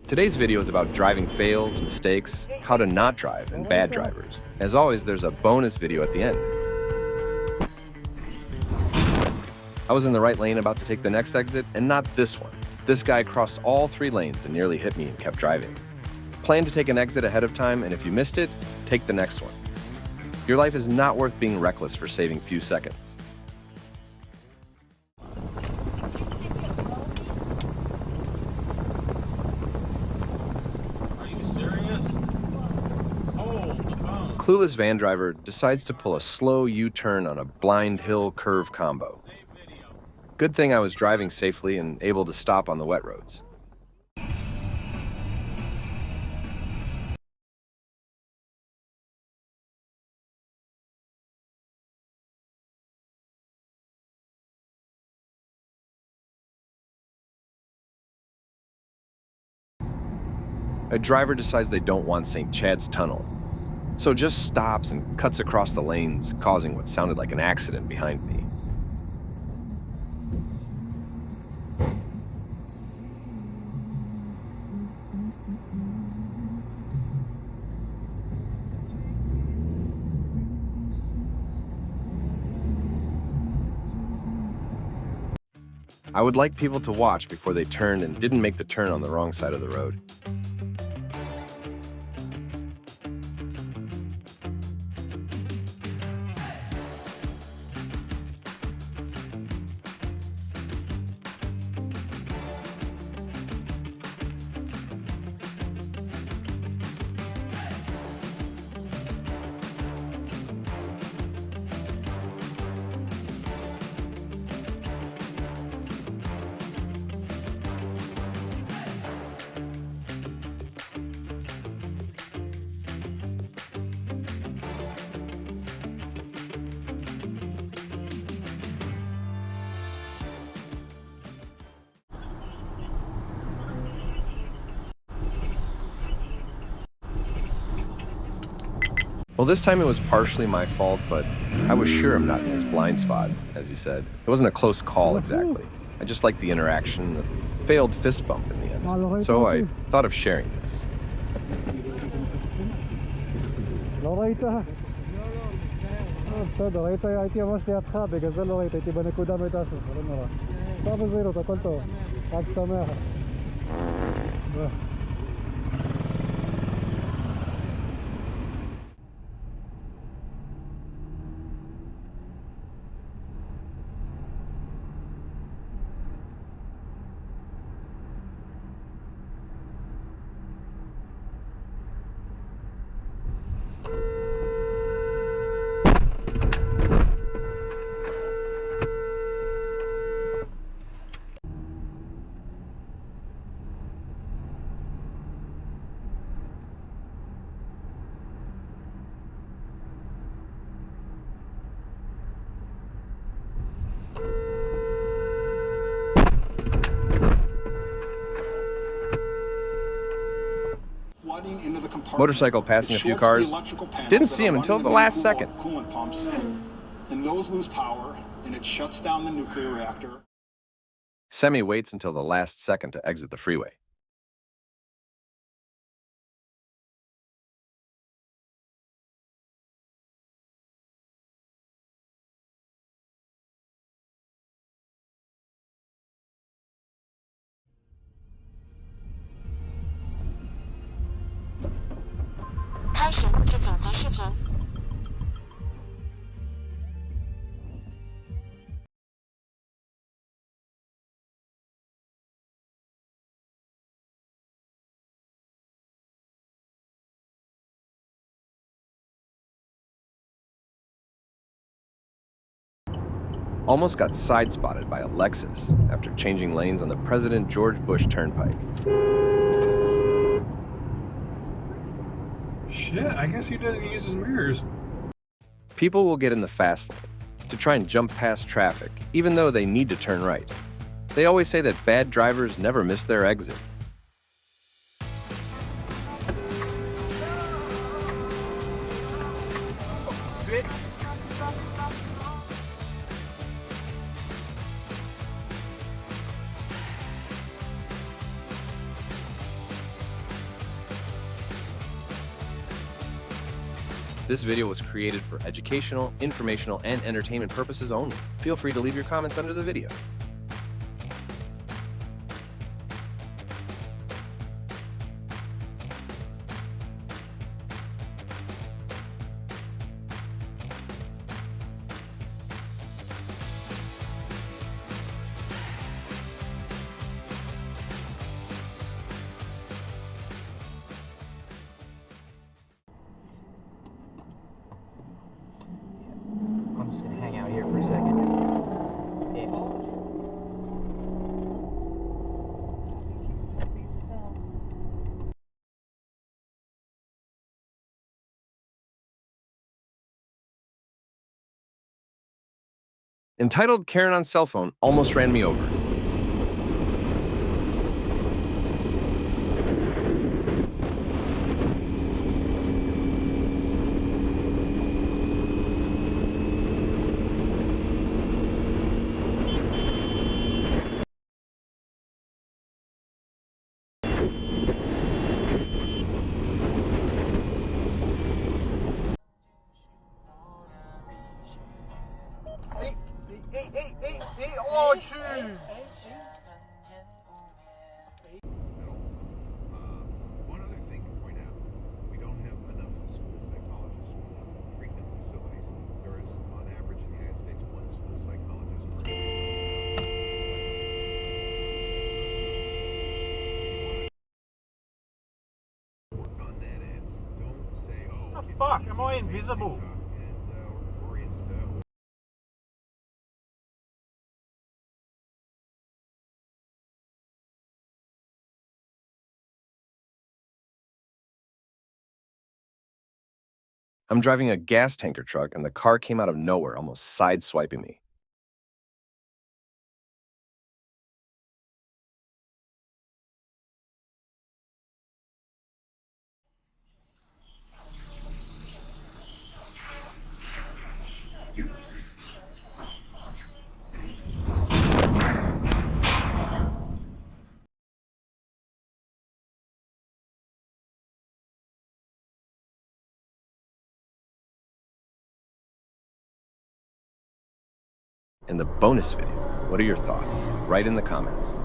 Today's video is about driving fails, mistakes, how to not drive, and bad drivers. As always, there's a bonus video at the end. I was in the right lane about to take the next exit, and not this one. This guy crossed all 3 lanes and nearly hit me and kept driving. Plan to take an exit ahead of time, and if you missed it, take the next one. Your life is not worth being reckless for saving few seconds. Clueless van driver decides to pull a slow U-turn on a blind hill curve combo. Good thing I was driving safely and able to stop on the wet roads. A driver decides they don't want St. Chad's Tunnel, so just stops and cuts across the lanes, causing what sounded like an accident behind me. I would like people to watch before they turned and didn't make the turn on the wrong side of the road. Well, this time it was partially my fault, but I was sure I'm not in his blind spot, as he said. It wasn't a close call exactly. I just liked the interaction, the failed fist bump in the end. So I thought of sharing this. Motorcycle passing a few cars. Didn't see him until the last second. Coolant pumps, and those lose power, and it shuts down the nuclear reactor. Semi waits until the last second to exit the freeway. Almost got side-spotted by a Lexus after changing lanes on the President George Bush Turnpike. Shit, I guess he doesn't use his mirrors. People will get in the fast lane to try and jump past traffic, even though they need to turn right. They always say that bad drivers never miss their exit. This video was created for educational, informational, and entertainment purposes only. Feel free to leave your comments under the video. I'm just gonna hang out here for a second. Yeah. Entitled Karen on Cell Phone Almost Ran Me Over. One other thing to point out, we don't have enough school psychologists or enough treatment facilities. There is, on average, in the United States, one school psychologist for every 1,000 work on that end. Don't say, oh, the fuck? Am I invisible? Or Insta. I'm driving a gas tanker truck and the car came out of nowhere, almost sideswiping me. In the bonus video, what are your thoughts? Write in the comments.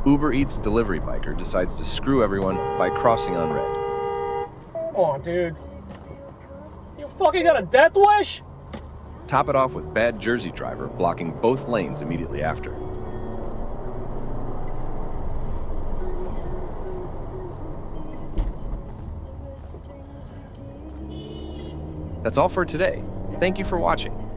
Uber Eats delivery biker decides to screw everyone by crossing on red. Oh, dude. You fucking got a death wish? Top it off with bad Jersey driver blocking both lanes immediately after. That's all for today. Thank you for watching.